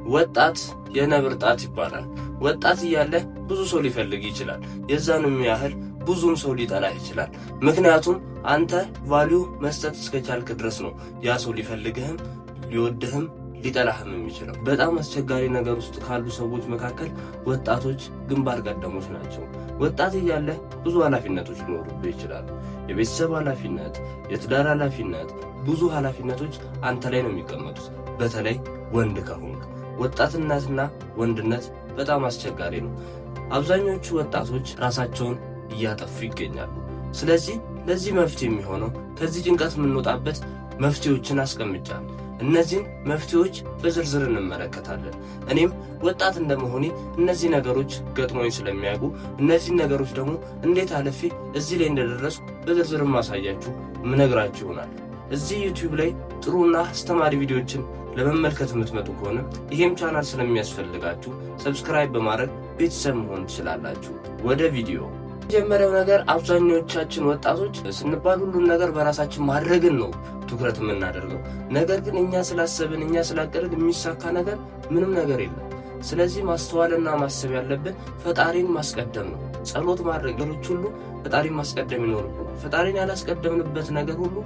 ወጣት የነብር ጣት ይባላል። ወጣት እያለ ብዙ ሰው ሊፈልግ ይችላል። የዛንም ያህል ብዙም ሰው ሊጠላህ ይችላል። ምክንያቱም አንተ ቫልዩ መስጠት እስከቻልክ ድረስ ነው ያ ሰው ሊፈልግህም ሊወድህም ሊጠላህም የሚችለው። በጣም አስቸጋሪ ነገር ውስጥ ካሉ ሰዎች መካከል ወጣቶች ግንባር ቀደሞች ናቸው። ወጣት እያለ ብዙ ኃላፊነቶች ሊኖሩብህ ይችላሉ። የቤተሰብ ኃላፊነት፣ የትዳር ኃላፊነት፣ ብዙ ኃላፊነቶች አንተ ላይ ነው የሚቀመጡት። በተለይ ወንድ ከሆንክ ወጣትነትና ወንድነት በጣም አስቸጋሪ ነው። አብዛኞቹ ወጣቶች ራሳቸውን እያጠፉ ይገኛሉ። ስለዚህ ለዚህ መፍትሄ የሚሆነው ከዚህ ጭንቀት የምንወጣበት መፍትሄዎችን አስቀምጫለሁ። እነዚህን መፍትሄዎች በዝርዝር እንመለከታለን። እኔም ወጣት እንደመሆኔ እነዚህ ነገሮች ገጥሞኝ ስለሚያውቁ እነዚህን ነገሮች ደግሞ እንዴት አለፌ እዚህ ላይ እንደደረስኩ በዝርዝር ማሳያችሁ ምነግራችሁ ይሆናል። እዚህ ዩቲዩብ ላይ ጥሩና አስተማሪ ቪዲዮዎችን ለመመልከት የምትመጡ ከሆነ ይሄም ቻናል ስለሚያስፈልጋችሁ ሰብስክራይብ በማድረግ ቤተሰብ መሆን ትችላላችሁ። ወደ ቪዲዮ። የመጀመሪያው ነገር አብዛኞቻችን ወጣቶች ስንባል ሁሉም ነገር በራሳችን ማድረግን ነው ትኩረት የምናደርገው። ነገር ግን እኛ ስላሰብን እኛ ስላቀድን የሚሳካ ነገር ምንም ነገር የለም። ስለዚህ ማስተዋልና ማሰብ ያለብን ፈጣሪን ማስቀደም ነው። ጸሎት ማድረግ፣ ነገሮች ሁሉ ፈጣሪን ማስቀደም ይኖርብናል። ፈጣሪን ያላስቀደምንበት ነገር ሁሉ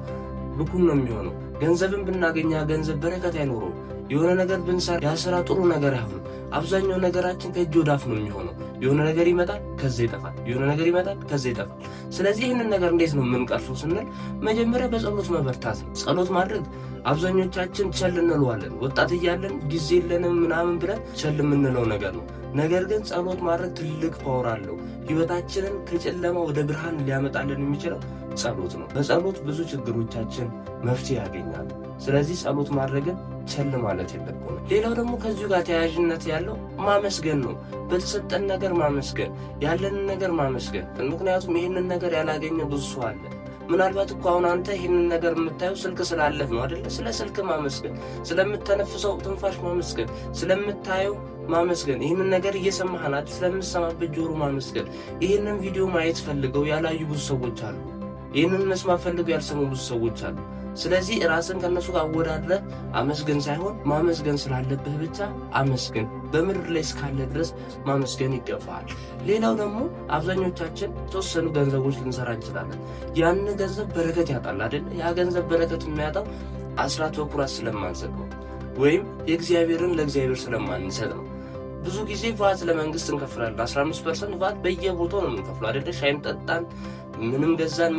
ብኩን ነው የሚሆነው። ገንዘብን ብናገኛ ገንዘብ በረከት አይኖረውም። የሆነ ነገር ብንሰራ ያ ስራ ጥሩ ነገር አይሆንም። አብዛኛው ነገራችን ከእጅ ወደ አፍ ነው የሚሆነው። የሆነ ነገር ይመጣል ከዛ ይጠፋል፣ የሆነ ነገር ይመጣል ከዛ ይጠፋል። ስለዚህ ይህንን ነገር እንዴት ነው የምንቀርፈው ስንል መጀመሪያ በጸሎት መበርታት ነው። ጸሎት ማድረግ አብዛኞቻችን ቸል እንለዋለን። ወጣት እያለን ጊዜ የለንም ምናምን ብለን ቸል የምንለው ነገር ነው። ነገር ግን ጸሎት ማድረግ ትልቅ ፓወር አለው። ህይወታችንን ከጨለማ ወደ ብርሃን ሊያመጣልን የሚችለው ጸሎት ነው። በጸሎት ብዙ ችግሮቻችን መፍትሄ ያገኛሉ። ስለዚህ ጸሎት ማድረግን ቸል ማለት የለብንም። ሌላው ደግሞ ከዚሁ ጋር ተያያዥነት ያለው ማመስገን ነው። በተሰጠን ነገር ማመስገን፣ ያለንን ነገር ማመስገን። ምክንያቱም ይህንን ነገር ያላገኘ ብዙ ሰው አለ። ምናልባት እኮ አሁን አንተ ይህንን ነገር የምታየው ስልክ ስላለህ ነው አይደለ? ስለ ስልክ ማመስገን፣ ስለምተነፍሰው ትንፋሽ ማመስገን፣ ስለምታየው ማመስገን፣ ይህንን ነገር እየሰማህን አይደል? ስለምትሰማበት ጆሮ ማመስገን። ይህንን ቪዲዮ ማየት ፈልገው ያላዩ ብዙ ሰዎች አሉ። ይህንን መስማት ፈልገው ያልሰሙ ብዙ ሰዎች አሉ። ስለዚህ ራስን ከነሱ ጋር አወዳድረህ አመስገን ሳይሆን ማመስገን ስላለብህ ብቻ አመስገን። በምድር ላይ እስካለ ድረስ ማመስገን ይገባሃል። ሌላው ደግሞ አብዛኞቻችን የተወሰኑ ገንዘቦች ልንሰራ እንችላለን። ያን ገንዘብ በረከት ያጣል አይደል? ያ ገንዘብ በረከት የሚያጣው አስራት በኩራት ስለማንሰጥ ነው፣ ወይም የእግዚአብሔርን ለእግዚአብሔር ስለማንሰጥ ነው። ብዙ ጊዜ ቫት ለመንግስት እንከፍላለን። 15% ቫት በየቦታው ነው የምንከፍለው አይደለ? ሻይም ጠጣን ምንም ገዛን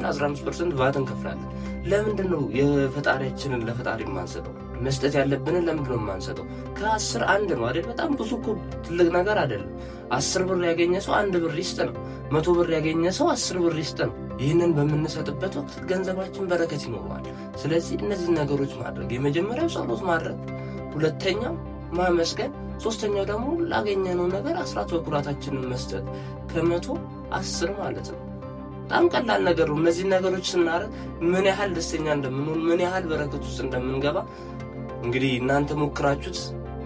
15% ቫት እንከፍላለን። ለምንድን ነው የፈጣሪያችንን ለፈጣሪ የማንሰጠው? መስጠት ያለብንን ለምንድን ነው የማንሰጠው? ከ10 1 ነው አይደል? በጣም ብዙ እኮ ትልቅ ነገር አይደለም። 10 ብር ያገኘ ሰው 1 ብር ይስጥ ነው። 100 ብር ያገኘ ሰው 10 ብር ይስጥ ነው። ይህንን በምንሰጥበት ወቅት ገንዘባችን በረከት ይኖረዋል። ስለዚህ እነዚህ ነገሮች ማድረግ፣ የመጀመሪያው ጸሎት ማድረግ፣ ሁለተኛው ማመስገን፣ ሶስተኛው ደግሞ ላገኘነው ነገር አስራት በኩራታችንን መስጠት። ከ100 10 ማለት ነው። በጣም ቀላል ነገር ነው። እነዚህ ነገሮች ስናደርግ ምን ያህል ደስተኛ እንደምንሆን ምን ያህል በረከት ውስጥ እንደምንገባ እንግዲህ እናንተ ሞክራችሁት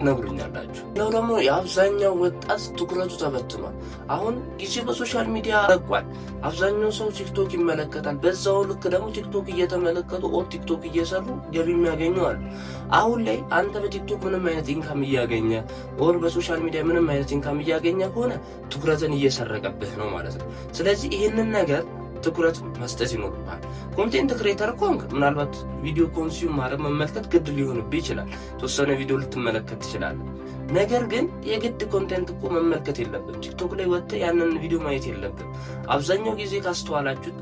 ነግሩኛላችሁ። ነው ደግሞ የአብዛኛው ወጣት ትኩረቱ ተበትኗል። አሁን ጊዜ በሶሻል ሚዲያ ረቋል። አብዛኛው ሰው ቲክቶክ ይመለከታል። በዛው ልክ ደግሞ ቲክቶክ እየተመለከቱ ኦር ቲክቶክ እየሰሩ ገቢ የሚያገኙ አሉ። አሁን ላይ አንተ በቲክቶክ ምንም አይነት ኢንካም እያገኘ ኦር በሶሻል ሚዲያ ምንም አይነት ኢንካም እያገኘ ከሆነ ትኩረትን እየሰረቀብህ ነው ማለት ነው። ስለዚህ ይህንን ነገር ትኩረት መስጠት ይኖርብሃል። ኮንቴንት ክሬተር ኮንክ ምናልባት ቪዲዮ ኮንሱም ማድረግ መመልከት ግድ ሊሆንብህ ይችላል። ተወሰነ ቪዲዮ ልትመለከት ትችላለህ። ነገር ግን የግድ ኮንቴንት እኮ መመልከት የለብም። ቲክቶክ ላይ ወጥተህ ያንን ቪዲዮ ማየት የለብም። አብዛኛው ጊዜ ካስተዋላችሁት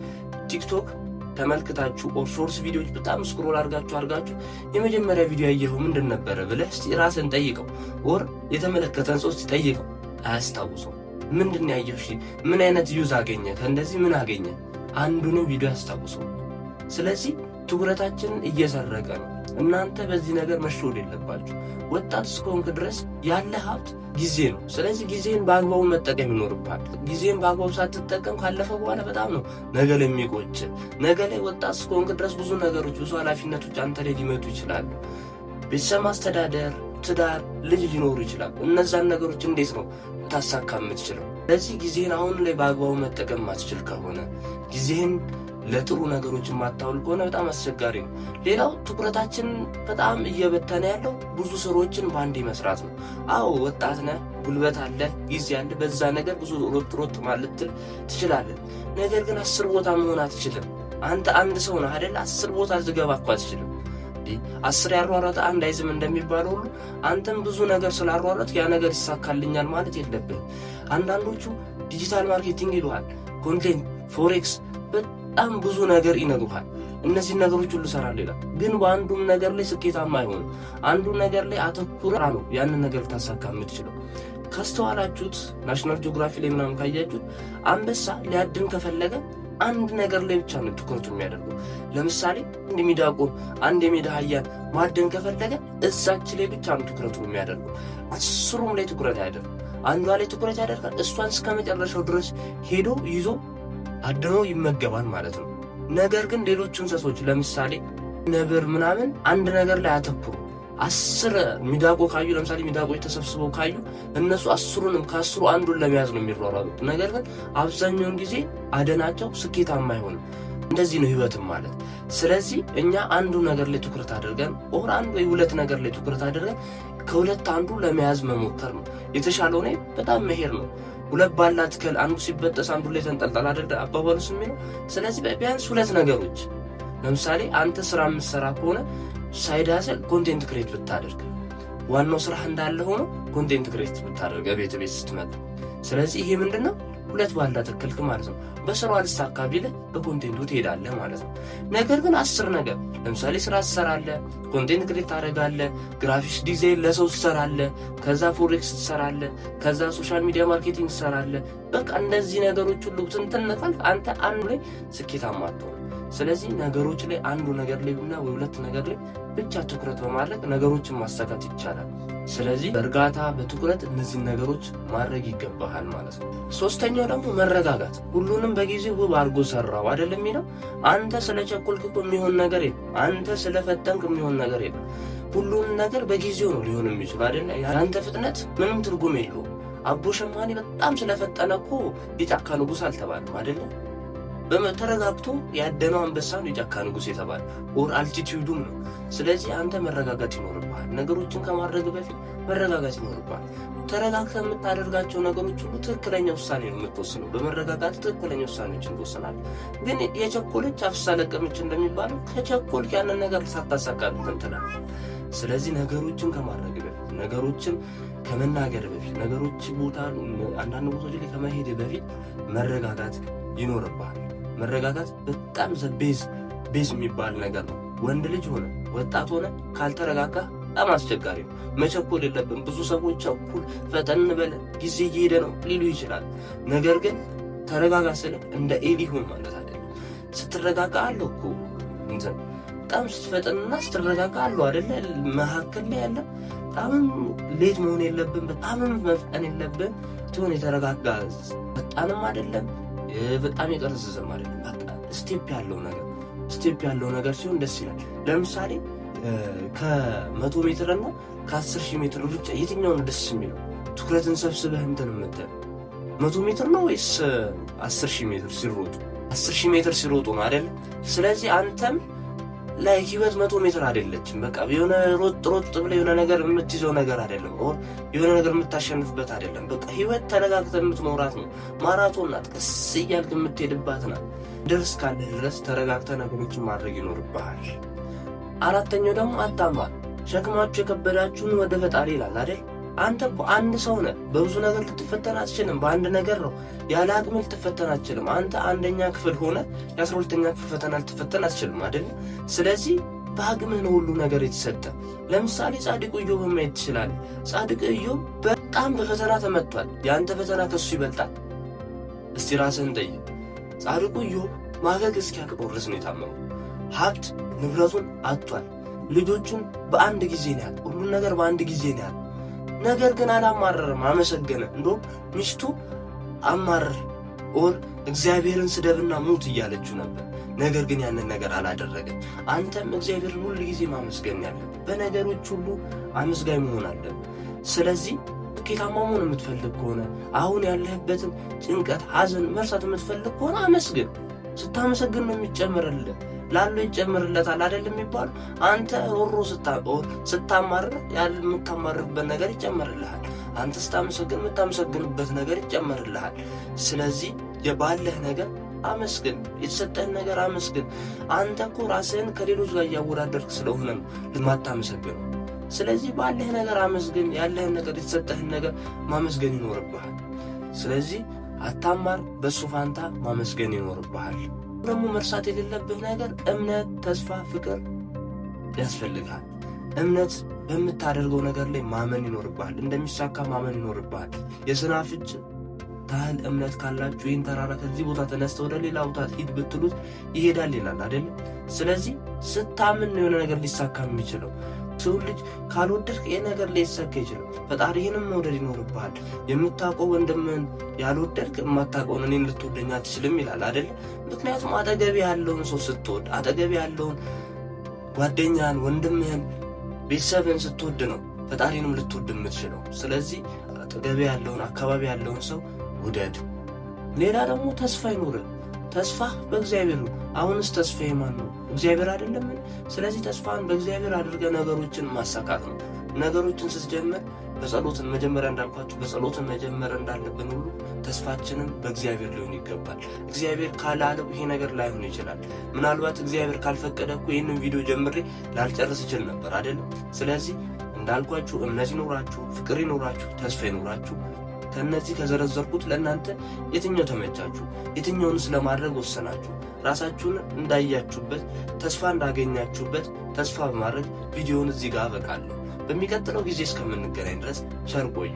ቲክቶክ ተመልክታችሁ ኦር ሾርትስ ቪዲዮዎች በጣም ስክሮል አድርጋችሁ የመጀመሪያ ቪዲዮ ያየኸው ምንድን ነበረ ብለህ እስቲ ራስን ጠይቀው። ኦር የተመለከተን ሰው እስቲ ጠይቀው፣ አያስታውሰው። ምንድን ያየው? እሺ ምን አይነት ዩዝ አገኘ? ከእንደዚህ ምን አገኘ? አንዱንም ቪዲዮ ያስታውሰው። ስለዚህ ትኩረታችንን እየሰረቀ ነው። እናንተ በዚህ ነገር መሸወድ የለባችሁ። ወጣት እስከሆንክ ድረስ ያለ ሀብት ጊዜ ነው። ስለዚህ ጊዜን በአግባቡ መጠቀም ይኖርብሃል። ጊዜን በአግባቡ ሳትጠቀም ካለፈ በኋላ በጣም ነው ነገ ላይ የሚቆጭ። ነገ ላይ ወጣት እስከሆንክ ድረስ ብዙ ነገሮች፣ ብዙ ኃላፊነቶች አንተ ላይ ሊመጡ ይችላሉ። ቤተሰብ ማስተዳደር፣ ትዳር፣ ልጅ ሊኖሩ ይችላሉ። እነዛን ነገሮች እንዴት ነው ታሳካ የምትችለው? ስለዚህ ጊዜህን አሁን ላይ በአግባቡ መጠቀም ማትችል ከሆነ ጊዜህን ለጥሩ ነገሮች የማታውል ከሆነ በጣም አስቸጋሪ ነው። ሌላው ትኩረታችን በጣም እየበተነ ያለው ብዙ ስራዎችን በአንዴ መስራት ነው። አዎ ወጣት ነህ፣ ጉልበት አለ፣ ጊዜ አለ። በዛ ነገር ብዙ ሮጥ ማለት ትችላለህ። ነገር ግን 10 ቦታ መሆን አትችልም። አንተ አንድ ሰው ነህ አይደል? 10 ቦታ ልትገባ እኮ አትችልም። 10 ያሯሯጠ አንድ አይዝም እንደሚባለው ሁሉ አንተም ብዙ ነገር ስላሯሯጥ ያ ነገር ይሳካልኛል ማለት የለብህም። አንዳንዶቹ ዲጂታል ማርኬቲንግ ይሉሃል፣ ኮንቴንት፣ ፎሬክስ፣ በጣም ብዙ ነገር ይነግሩሃል። እነዚህ ነገሮች ሁሉ ሰራል ይላል፣ ግን በአንዱም ነገር ላይ ስኬታማ አይሆንም። አንዱ ነገር ላይ አተኩራ ነው ያንን ነገር ልታሳካ የምትችለው። ካስተዋላችሁት ናሽናል ጂኦግራፊ ላይ ምናምን ካያችሁት አንበሳ ሊያድን ከፈለገ አንድ ነገር ላይ ብቻ ነው ትኩረቱ የሚያደርገው። ለምሳሌ አንድ ሚዳቆን፣ አንድ የሜዳ አህያን ማደን ከፈለገ እዛች ላይ ብቻ ነው ትኩረቱ የሚያደርገው። 10ሩም ላይ ትኩረት አያደርግም። አንዷ ላይ ትኩረት ያደርጋል። እሷን እስከ መጨረሻው ድረስ ሄዶ ይዞ አድኖ ይመገባል ማለት ነው። ነገር ግን ሌሎች እንስሶች ለምሳሌ ነብር ምናምን አንድ ነገር ላይ አተኩሩ። 10 ሚዳቆ ካዩ፣ ለምሳሌ ሚዳቆች ተሰብስበው ካዩ እነሱ 10ሩንም ከ10ሩ አንዱን ለመያዝ ነው የሚሯሯጡት። ነገር ግን አብዛኛውን ጊዜ አደናቸው ስኬታማ አይሆንም። እንደዚህ ነው ህይወትም ማለት። ስለዚህ እኛ አንዱ ነገር ላይ ትኩረት አድርገን አንድ ወይ 2 ነገር ላይ ትኩረት አድርገን ከሁለት አንዱ ለመያዝ መሞከር ነው የተሻለው። ነው በጣም መሄድ ነው። 2 ባላት ከል አንዱ ሲበጠስ አንዱ ላይ ተንጠልጠል አይደል አባባሉ የሚለው። ስለዚህ ቢያንስ 2 ነገሮች፣ ለምሳሌ አንተ ስራ የምትሰራ ከሆነ ሳይድ ሀስል ኮንቴንት ክሬት ብታደርግ፣ ዋናው ስራ እንዳለ ሆኖ ኮንቴንት ክሬት ብታደርግ ቤት ስትመጣ። ስለዚህ ይሄ ምንድነው 2 ባላት ተከልክ ማለት ነው። በስራው አልሳካ ቢልህ በኮንቴንቱ ትሄዳለህ ማለት ነው። ነገር ግን 10 ነገር፣ ለምሳሌ ስራ ትሰራለህ፣ ኮንቴንት ክሬት ታደርጋለህ፣ ግራፊክስ ዲዛይን ለሰው ትሰራለህ፣ ከዛ ፎሬክስ ትሰራለህ፣ ከዛ ሶሻል ሚዲያ ማርኬቲንግ ትሰራለህ። በቃ እንደዚህ ነገሮች ሁሉ ትንተነካል። አንተ አንዱ ላይ ስኬታማ አትሆንም። ስለዚህ ነገሮች ላይ አንዱ ነገር ላይ እና 2 ነገር ላይ ብቻ ትኩረት በማድረግ ነገሮችን ማሳካት ይቻላል። ስለዚህ በእርጋታ በትኩረት እነዚህን ነገሮች ማድረግ ይገባሃል ማለት ነው። 3ኛው ደግሞ መረጋጋት። ሁሉንም በጊዜው ውብ አድርጎ ሰራው አይደለም የሚለው። አንተ ስለቸኮልክ እኮ የሚሆን ነገር የለም። አንተ ስለፈጠንክ የሚሆን ነገር የለም። ሁሉንም ነገር በጊዜው ነው ሊሆን የሚችል አይደለ? ያንተ ፍጥነት ምንም ትርጉም የለውም። አቦ ሸማኔ በጣም ስለፈጠነ እኮ የጫካ ንጉሥ አልተባለም አይደለ? በተረጋግቶ ያደነው አንበሳ ነው የጫካ ንጉሥ የተባለ አልቲቲዩዱም ነው። ስለዚህ አንተ መረጋጋት ይኖርብሃል። ነገሮችን ከማድረግ በፊት መረጋጋት ይኖርብሃል። ተረጋግተህ የምታደርጋቸው ነገሮች ሁሉ ትክክለኛ ውሳኔ ነው የምትወስነው። በመረጋጋት ትክክለኛ ውሳኔዎችን ትወስናለህ። ግን የቸኮለች አፍሳ ለቀመች እንደሚባለው ከቸኮልክ ያንን ነገር ሳታሳካ ትላለህ። ስለዚህ ነገሮችን ከማድረግ በፊት፣ ነገሮችን ከመናገር በፊት፣ ነገሮች አንዳንድ ቦታዎች ላይ ከመሄድ በፊት መረጋጋት ይኖርብሃል። መረጋጋት በጣም ቤዝ የሚባል ነገር ነው። ወንድ ልጅ ሆነ ወጣት ሆነ ካልተረጋጋ በጣም አስቸጋሪ ነው። መቸኮል የለብን። ብዙ ሰዎች ቸኩል፣ ፈጠን በለ፣ ጊዜ እየሄደ ነው ሊሉ ይችላል። ነገር ግን ተረጋጋ ስለ እንደ ኤሊ ሆን ማለት አይደለም። ስትረጋጋ አለው እኮ በጣም ስትፈጠንና ስትረጋጋ አለው አይደለ? መካከል ላይ ያለ በጣምም ሌት መሆን የለብን፣ በጣምም መፍጠን የለብን። ትሆን የተረጋጋ በጣምም አይደለም በጣም የቀረዘዘም አይደለም። በቃ ስቴፕ ያለው ነገር ሲሆን ደስ ይላል። ለምሳሌ ከ100 ሜትር እና ከ10,000 ሜትር ሩጫ የትኛው ነው ደስ የሚለው? ትኩረትን ሰብስበህ እንትን የምትል 100 ሜትር ነው ወይስ 10,000 ሜትር ሲሮጡ? 10,000 ሜትር ሲሮጡ ነው አይደል? ስለዚህ አንተም ላይ ህይወት 100 ሜትር አይደለችም። በቃ የሆነ ሮጥ ብለህ የሆነ ነገር የምትይዘው ነገር አይደለም። የሆነ ነገር የምታሸንፍበት አይደለም። በቃ ህይወት ተረጋግተህ የምትኖራት ነው። ማራቶን ናት። ቀስ እያልክ የምትሄድባት ናት። ድረስ ካለህ ድረስ ተረጋግተህ ነገሮችን ማድረግ ይኖርብሃል። 4ኛው ደግሞ አታማር። ሸክማችሁ የከበዳችሁን ወደ ፈጣሪ ይላል አይደል? አንተ እኮ አንድ ሰው ነህ። በብዙ ነገር ልትፈተን አትችልም። በአንድ ነገር ነው ያለ አቅም ልትፈተን አትችልም። አንተ 1ኛ ክፍል ሆነ የ12ኛ ክፍል ፈተና ልትፈተን አትችልም አይደል? ስለዚህ በአቅምህ ነው ሁሉ ነገር የተሰጠ። ለምሳሌ ጻድቁ ኢዮብ ማየት ትችላለህ። ጻድቁ ኢዮብ በጣም በፈተና ተመቷል። የአንተ ፈተና ከሱ ይበልጣል? እስቲ ራስህን ጠይቅ። ጻድቁ ኢዮብ ማገግ እስኪያቅተው ድረስ ነው የታመመው። ሀብት ንብረቱን አጥቷል። ልጆቹን በአንድ ጊዜ ነው ያለው። ሁሉን ነገር በአንድ ጊዜ ነው ያለው። ነገር ግን አላማረረም፣ አመሰገነ። እንደውም ሚስቱ አማረር እግዚአብሔርን ስደብና ሙት እያለችው ነበር። ነገር ግን ያንን ነገር አላደረገም። አንተም እግዚአብሔርን ሁሉ ጊዜ ማመስገን ያለብህ፣ በነገሮች ሁሉ አመስጋኝ መሆን አለብህ። ስለዚህ ስኬታማ መሆን የምትፈልግ ከሆነ፣ አሁን ያለህበትን ጭንቀት፣ ሐዘን መርሳት የምትፈልግ ከሆነ አመስግን። ስታመሰግን ነው የሚጨምርልህ። ላለው ይጨምርለታል አይደል የሚባለው? አንተ ሮሮ ስታማርር የምታማርርበት ነገር ይጨምርልሃል። አንተ ስታመሰግን የምታመሰግንበት ነገር ይጨምርልሃል። ስለዚህ የባለህ ነገር አመስግን፣ የተሰጠህን ነገር አመስግን። አንተ እኮ ራስህን ከሌሎች ጋር እያወዳደርክ ስለሆነ ነው ልማታመሰግነው። ስለዚህ ባለህ ነገር አመስግን። ያለህን ነገር የተሰጠህን ነገር ማመስገን ይኖርብሃል። ስለዚህ አታማር፣ በሱ ፋንታ ማመስገን ይኖርብሃል። ደግሞ መርሳት የሌለብህ ነገር እምነት፣ ተስፋ፣ ፍቅር ያስፈልግሃል። እምነት በምታደርገው ነገር ላይ ማመን ይኖርብሃል። እንደሚሳካ ማመን ይኖርብሃል። የሰናፍጭ ታህል እምነት ካላችሁ ይህን ተራራ ከዚህ ቦታ ተነስተ ወደ ሌላ ቦታ ሂድ ብትሉት ይሄዳል ይላል አይደል? ስለዚህ ስታምን የሆነ ነገር ሊሳካ የሚችለው። ሰው ልጅ ካልወደድክ ይህ ነገር ሊሳካ ይችላል። ፈጣሪህንም መውደድ ይኖርብሃል። የምታውቀው ወንድምህን ያልወደድክ የማታውቀውን እኔን ልትወደኝ አትችልም ይላል አይደል? ምክንያቱም አጠገብ ያለውን ሰው ስትወድ፣ አጠገብ ያለውን ጓደኛን፣ ወንድምህን፣ ቤተሰብን ስትወድ ነው ፈጣሪንም ልትወድ የምትችለው። ስለዚህ አጠገብ ያለውን አካባቢ ያለውን ሰው ውደድ። ሌላ ደግሞ ተስፋ ይኖርን። ተስፋ በእግዚአብሔር ነው። አሁንስ ተስፋ የማን ነው? እግዚአብሔር አይደለም? ስለዚህ ተስፋን በእግዚአብሔር አድርገህ ነገሮችን ማሳካት ነው። ነገሮችን ስትጀምር በጸሎትን መጀመሪያ እንዳልኳችሁ በጸሎትን መጀመር እንዳለብን ሁሉ ተስፋችንን በእግዚአብሔር ሊሆን ይገባል። እግዚአብሔር ካላለው ይሄ ነገር ላይሆን ይችላል። ምናልባት እግዚአብሔር ካልፈቀደ እኮ ይህንን ቪዲዮ ጀምሬ ላልጨርስ ይችል ነበር አይደለም? ስለዚህ እንዳልኳችሁ እምነት ይኖራችሁ፣ ፍቅር ይኖራችሁ፣ ተስፋ ይኖራችሁ። ከነዚህ ከዘረዘርኩት ለእናንተ የትኛው ተመቻችሁ? የትኛውንስ ለማድረግ ወሰናችሁ? ራሳችሁን እንዳያችሁበት ተስፋ እንዳገኛችሁበት ተስፋ በማድረግ ቪዲዮውን እዚህ ጋር አበቃለሁ። በሚቀጥለው ጊዜ እስከምንገናኝ ድረስ ቸር ቆዩ።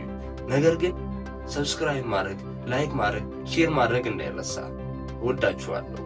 ነገር ግን ሰብስክራይብ ማድረግ፣ ላይክ ማድረግ፣ ሼር ማድረግ እንዳይረሳ። ወዳችኋለሁ።